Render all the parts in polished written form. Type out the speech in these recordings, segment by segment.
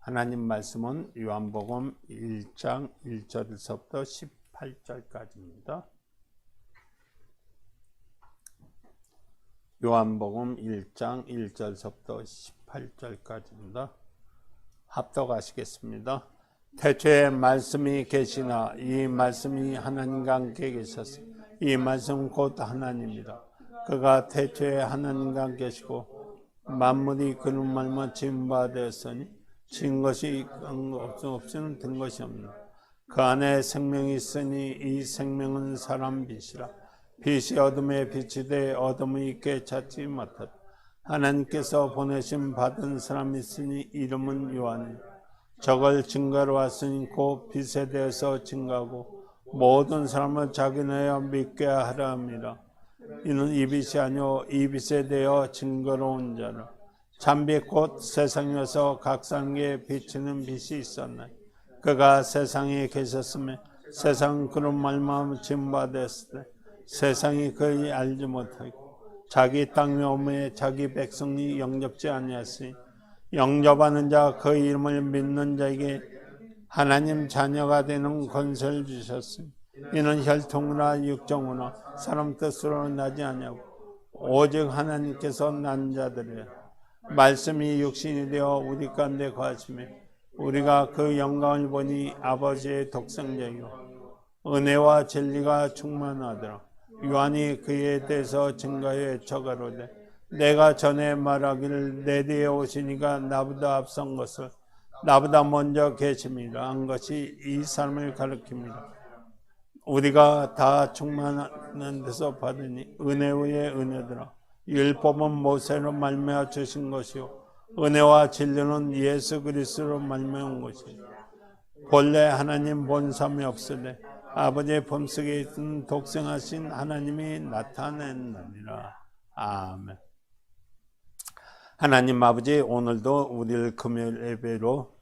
하나님 말씀은 요한복음 1장 1절에서부터 18절까지입니다. 요한복음 1장 1절에서부터 18절까지입니다. 합독하시겠습니다. 태초에 말씀이 계시나 이 말씀이 하나님과 함께 계셨으니 이 말씀 곧 하나님이라. 그가 태초에 하나님과 함께 계시고 만물이 그로 말미암아 지은 바 되었으니 지은 것이 없이는 된 것이 없느니라. 그 안에 생명이 있으니 이 생명은 사람 빛이라. 빛이 어둠에 빛이 돼 어둠이 있게 찾지 못하다. 하나님께서 보내심 받은 사람이 있으니 이름은 요한이라. 저걸 증거로 왔으니 곧 빛에 대해서 증거하고 모든 사람을 자기네여 믿게 하라 함이라. 이는 이 빛이 아니오 이 빛에 대하여 증거로운 자라. 참빛 곧 세상에서 각 사람에게 비치는 빛이 있었나니 그가 세상에 계셨으며 세상은 그로 말미암아 지은 바 되었을 때 세상이 그를 알지 못하고 자기 땅에 오매 자기 백성이 영접지 아니하시니 영접하는 자 그 이름을 믿는 자에게 하나님 자녀가 되는 권세를 주셨으니 이는 혈통이나 육정이나 사람 뜻으로 나지 아니하고 오직 하나님께서 난 자들이라. 말씀이 육신이 되어 우리 가운데 거하시며 우리가 그 영광을 보니 아버지의 독생자이요 은혜와 진리가 충만하더라. 요한이 그에 대해서 증거해 저가로되 내가 전에 말하기를 내 뒤에 오시니가 나보다 앞선 것을 나보다 먼저 계심이라 한 것이 이 사람을 가리킵니다. 우리가 다 충만한 데서 받으니 은혜 위에 은혜더라. 율법은 모세로 말미암아 주신 것이요 은혜와 진리는 예수 그리스도로 말미암은 것이요 본래 하나님 본삼이 없으되 아버지의 품속에 있는 독생하신 하나님이 나타낸느니라. 아멘. 하나님 아버지, 오늘도 우리를 금요일 예배로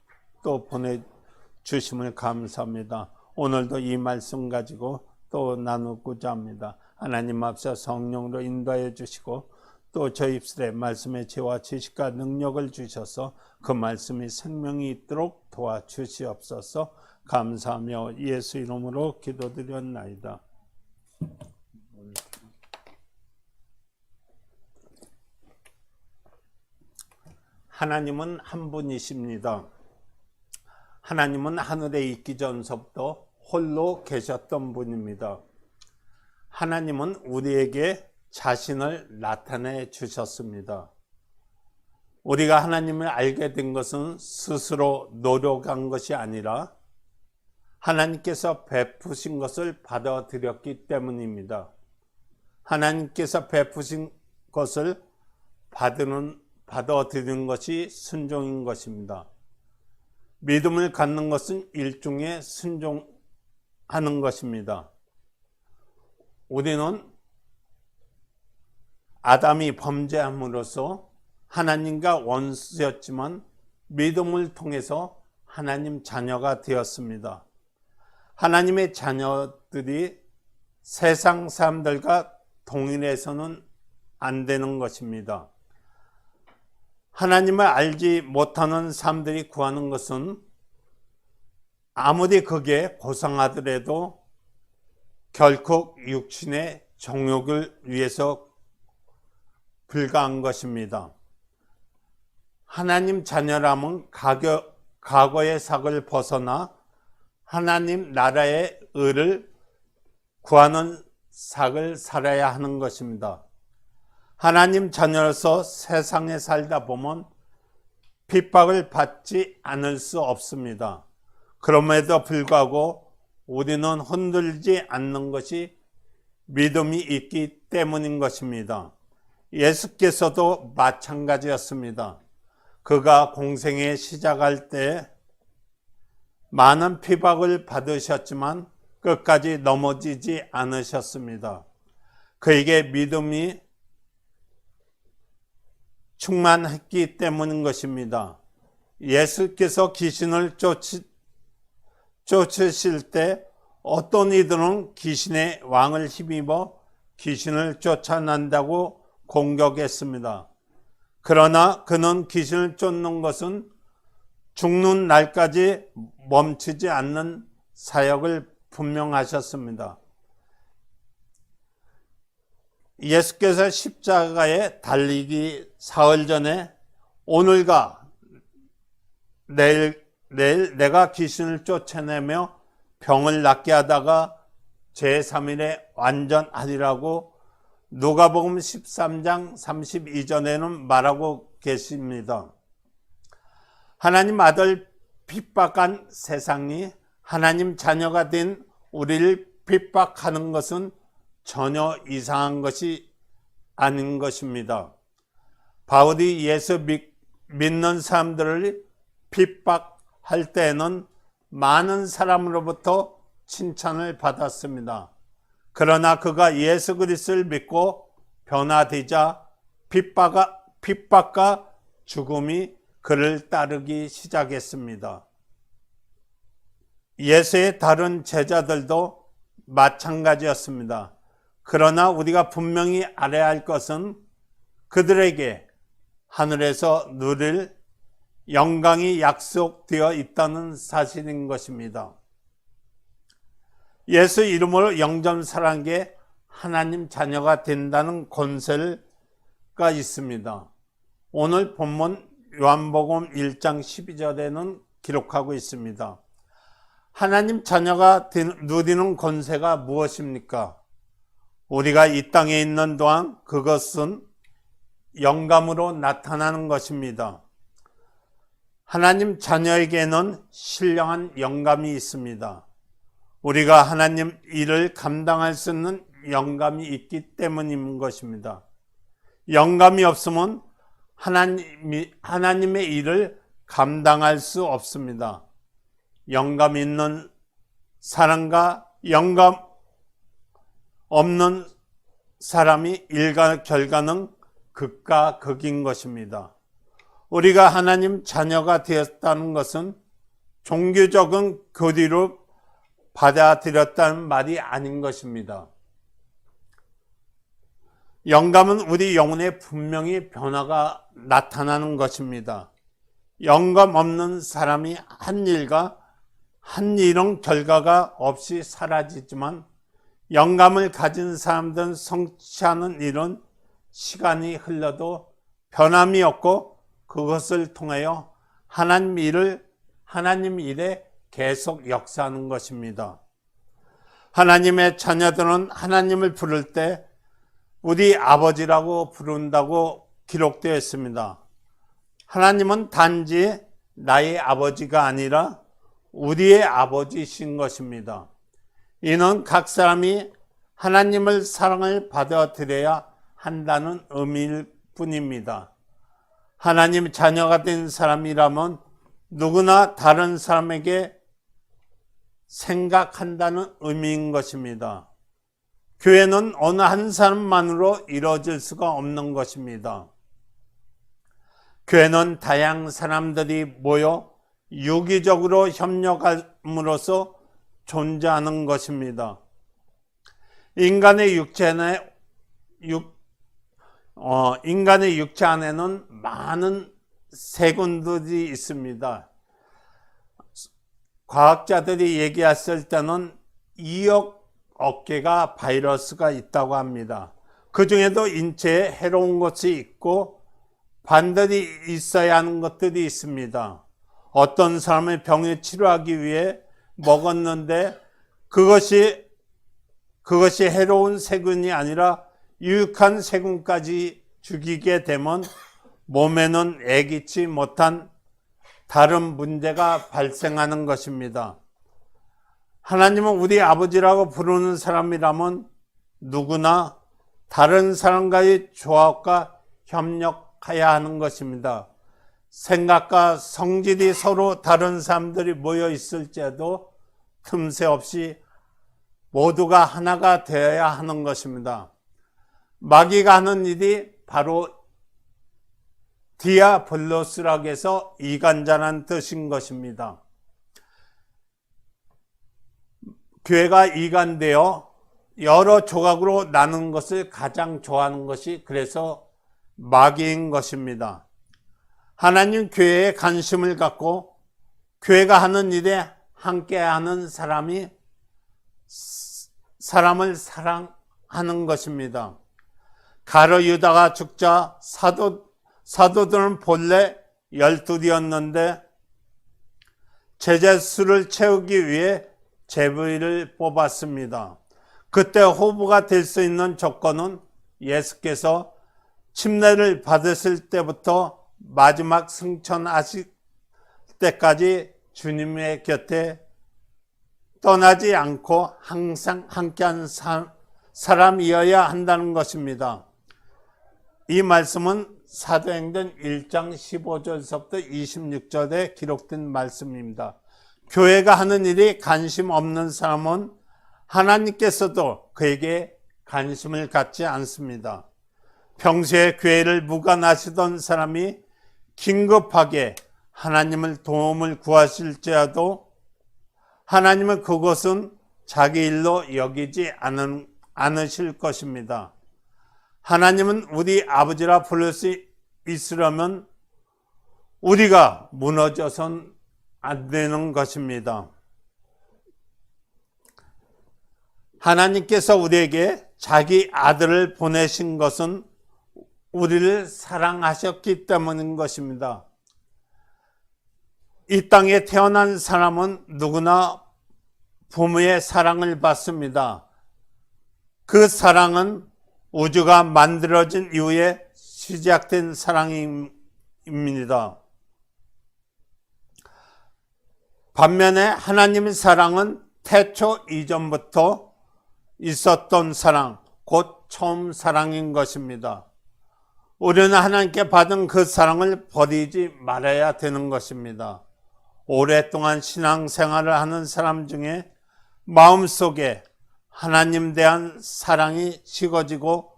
또 보내주심을 감사합니다. 오늘도 이 말씀 가지고 또 나누고자 합니다. 하나님 앞서 성령으로 인도하여 주시고 또 저희 입술에 말씀의 지혜와 지식과 능력을 주셔서 그 말씀이 생명이 있도록 도와주시옵소서. 감사하며 예수 이름으로 기도드렸나이다. 하나님은 한 분이십니다. 하나님은 하늘에 있기 전서부터 홀로 계셨던 분입니다. 하나님은 우리에게 자신을 나타내 주셨습니다. 우리가 하나님을 알게 된 것은 스스로 노력한 것이 아니라 하나님께서 베푸신 것을 받아들였기 때문입니다. 하나님께서 베푸신 것을 받아들이는 것이 순종인 것입니다. 믿음을 갖는 것은 일종의 순종하는 것입니다. 우리는 아담이 범죄함으로써 하나님과 원수였지만 믿음을 통해서 하나님 자녀가 되었습니다. 하나님의 자녀들이 세상 사람들과 동일해서는 안 되는 것입니다. 하나님을 알지 못하는 사람들이 구하는 것은 아무리 그게 고상하더라도 결코 육신의 정욕을 위해서 불과한 것입니다. 하나님 자녀라면 과거의 삭을 벗어나 하나님 나라의 의를 구하는 삭을 살아야 하는 것입니다. 하나님 자녀로서 세상에 살다 보면 핍박을 받지 않을 수 없습니다. 그럼에도 불구하고 우리는 흔들리지 않는 것이 믿음이 있기 때문인 것입니다. 예수께서도 마찬가지였습니다. 그가 공생에 시작할 때 많은 핍박을 받으셨지만 끝까지 넘어지지 않으셨습니다. 그에게 믿음이 충만했기 때문인 것입니다. 예수께서 귀신을 쫓으실 때 어떤 이들은 귀신의 왕을 힘입어 귀신을 쫓아낸다고 공격했습니다. 그러나 그는 귀신을 쫓는 것은 죽는 날까지 멈추지 않는 사역을 분명하셨습니다. 예수께서 십자가에 달리기 사흘 전에 오늘과 내일 내가 귀신을 쫓아내며 병을 낫게 하다가 제3일에 완전하리라고 누가복음 13장 32절에는 말하고 계십니다. 하나님 아들 핍박한 세상이 하나님 자녀가 된 우리를 핍박하는 것은 전혀 이상한 것이 아닌 것입니다. 바울이 예수 믿는 사람들을 핍박할 때에는 많은 사람으로부터 칭찬을 받았습니다. 그러나 그가 예수 그리스도를 믿고 변화되자 핍박과 죽음이 그를 따르기 시작했습니다. 예수의 다른 제자들도 마찬가지였습니다. 그러나 우리가 분명히 알아야 할 것은 그들에게 하늘에서 누릴 영광이 약속되어 있다는 사실인 것입니다. 예수 이름으로 영접 살아게 하나님 자녀가 된다는 권세가 있습니다. 오늘 본문 요한복음 1장 12절에는 기록하고 있습니다. 하나님 자녀가 누리는 권세가 무엇입니까? 우리가 이 땅에 있는 동안 그것은 영감으로 나타나는 것입니다. 하나님 자녀에게는 신령한 영감이 있습니다. 우리가 하나님 일을 감당할 수 있는 영감이 있기 때문인 것입니다. 영감이 없으면 하나님의 일을 감당할 수 없습니다. 영감 있는 사람과 영감 없는 사람이 일과 결과는 극과 극인 것입니다. 우리가 하나님 자녀가 되었다는 것은 종교적인 교리로 받아들였다는 말이 아닌 것입니다. 영감은 우리 영혼에 분명히 변화가 나타나는 것입니다. 영감 없는 사람이 한 일은 결과가 없이 사라지지만 영감을 가진 사람들은 성취하는 일은 시간이 흘러도 변함이 없고 그것을 통하여 하나님 일에 계속 역사하는 것입니다. 하나님의 자녀들은 하나님을 부를 때 우리 아버지라고 부른다고 기록되어 있습니다. 하나님은 단지 나의 아버지가 아니라 우리의 아버지이신 것입니다. 이는 각 사람이 하나님을 사랑을 받아들여야 한다는 의미일 뿐입니다. 하나님 자녀가 된 사람이라면 누구나 다른 사람에게 생각한다는 의미인 것입니다. 교회는 어느 한 사람만으로 이루어질 수가 없는 것입니다. 교회는 다양한 사람들이 모여 유기적으로 협력함으로써 존재하는 것입니다. 인간의 육체 안에는 많은 세균들이 있습니다. 과학자들이 얘기했을 때는 2억 개가 바이러스가 있다고 합니다. 그 중에도 인체에 해로운 것이 있고 반드시 있어야 하는 것들이 있습니다. 어떤 사람의 병을 치료하기 위해 먹었는데 그것이 해로운 세균이 아니라 유익한 세균까지 죽이게 되면 몸에는 예기치 못한 다른 문제가 발생하는 것입니다. 하나님은 우리 아버지라고 부르는 사람이라면 누구나 다른 사람과의 조합과 협력해야 하는 것입니다. 생각과 성질이 서로 다른 사람들이 모여 있을지라도 틈새 없이 모두가 하나가 되어야 하는 것입니다. 마귀가 하는 일이 바로 디아블로스라고 해서 이간자란 뜻인 것입니다. 교회가 이간되어 여러 조각으로 나눈 것을 가장 좋아하는 것이 그래서 마귀인 것입니다. 하나님 교회에 관심을 갖고 교회가 하는 일에 함께하는 사람이 사람을 사랑하는 것입니다. 가룟 유다가 죽자 사도들은 본래 12이었는데 제자 수를 채우기 위해 제비를 뽑았습니다. 그때 호부가 될 수 있는 조건은 예수께서 침례를 받으실 때부터 마지막 승천하실 때까지 주님의 곁에 떠나지 않고 항상 함께한 사람이어야 한다는 것입니다. 이 말씀은 사도행전 1장 15절서부터 26절에 기록된 말씀입니다. 교회가 하는 일이 관심 없는 사람은 하나님께서도 그에게 관심을 갖지 않습니다. 평소에 교회를 무관하시던 사람이 긴급하게 하나님을 도움을 구하실지라도 하나님은 그것은 자기 일로 여기지 않으실 것입니다. 하나님은 우리 아버지라 부를 수 있으려면 우리가 무너져선 안 되는 것입니다. 하나님께서 우리에게 자기 아들을 보내신 것은 우리를 사랑하셨기 때문인 것입니다. 이 땅에 태어난 사람은 누구나 부모의 사랑을 받습니다. 그 사랑은 우주가 만들어진 이후에 시작된 사랑입니다. 반면에 하나님의 사랑은 태초 이전부터 있었던 사랑, 곧 처음 사랑인 것입니다. 우리는 하나님께 받은 그 사랑을 버리지 말아야 되는 것입니다. 오랫동안 신앙생활을 하는 사람 중에 마음속에 하나님 대한 사랑이 식어지고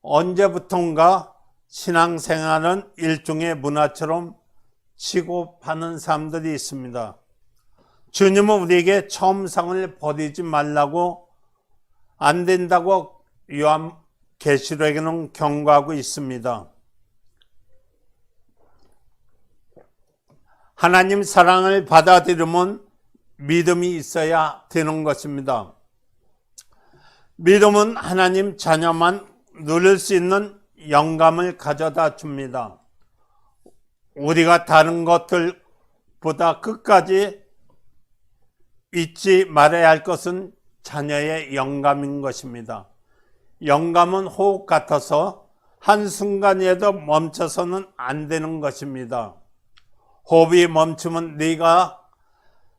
언제부턴가 신앙생활은 일종의 문화처럼 취급하는 사람들이 있습니다. 주님은 우리에게 처음상을 버리지 말라고 안 된다고 요한계시록에는 경고하고 있습니다. 하나님 사랑을 받아들이면 믿음이 있어야 되는 것입니다. 믿음은 하나님 자녀만 누릴 수 있는 영감을 가져다 줍니다. 우리가 다른 것들보다 끝까지 잊지 말아야 할 것은 자녀의 영감인 것입니다. 영감은 호흡 같아서 한순간이라도 멈춰서는 안 되는 것입니다. 호흡이 멈추면 네가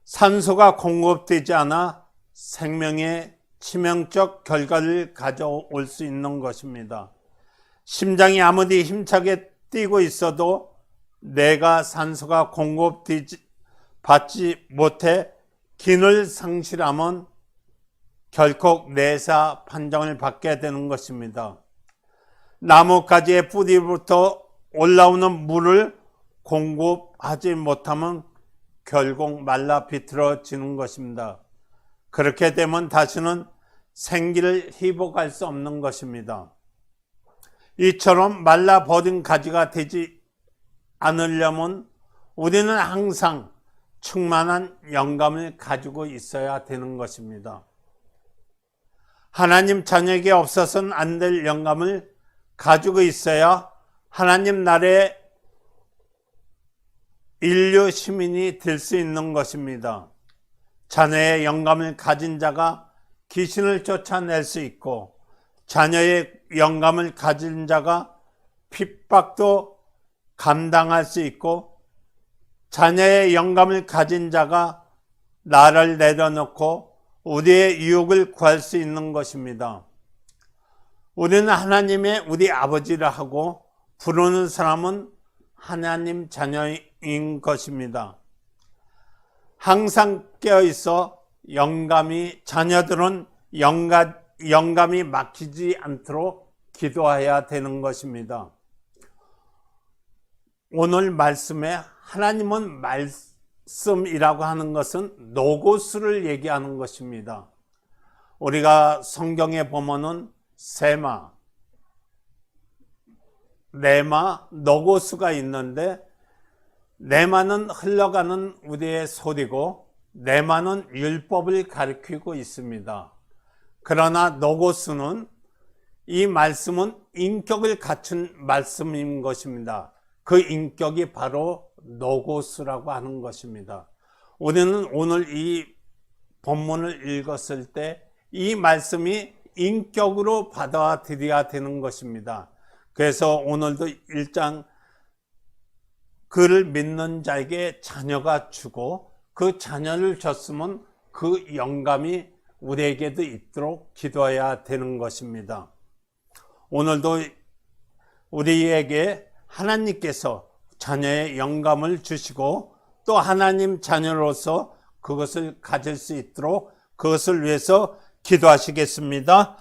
산소가 공급되지 않아 생명의 치명적 결과를 가져올 수 있는 것입니다. 심장이 아무리 힘차게 뛰고 있어도 내가 산소가 받지 못해 기능을 상실하면 결코 뇌사 판정을 받게 되는 것입니다. 나뭇가지의 뿌리부터 올라오는 물을 공급하지 못하면 결국 말라 비틀어지는 것입니다. 그렇게 되면 다시는 생기를 회복할 수 없는 것입니다. 이처럼 말라버린 가지가 되지 않으려면 우리는 항상 충만한 영감을 가지고 있어야 되는 것입니다. 하나님 자녀에게 없어서는 안 될 영감을 가지고 있어야 하나님 나라의 인류 시민이 될 수 있는 것입니다. 자녀의 영감을 가진 자가 귀신을 쫓아낼 수 있고 자녀의 영감을 가진 자가 핍박도 감당할 수 있고 자녀의 영감을 가진 자가 나를 내려놓고 우리의 유혹을 구할 수 있는 것입니다. 우리는 하나님의 우리 아버지라 하고 부르는 사람은 하나님 자녀인 것입니다. 항상 깨어있어 자녀들은 영감이 막히지 않도록 기도해야 되는 것입니다. 오늘 말씀에 하나님은 말씀이라고 하는 것은 로고스를 얘기하는 것입니다. 우리가 성경에 보면은 세마, 레마, 로고스가 있는데 레마는 흘러가는 우리의 소리고 레마는 율법을 가리키고 있습니다. 그러나 노고스는 이 말씀은 인격을 갖춘 말씀인 것입니다. 그 인격이 바로 노고스라고 하는 것입니다. 우리는 오늘 이 본문을 읽었을 때 이 말씀이 인격으로 받아들여야 되는 것입니다. 그래서 오늘도 1장 그를 믿는 자에게 자녀가 주고 그 자녀를 줬으면 그 영감이 우리에게도 있도록 기도해야 되는 것입니다. 오늘도 우리에게 하나님께서 자녀의 영감을 주시고 또 하나님 자녀로서 그것을 가질 수 있도록 그것을 위해서 기도하시겠습니다.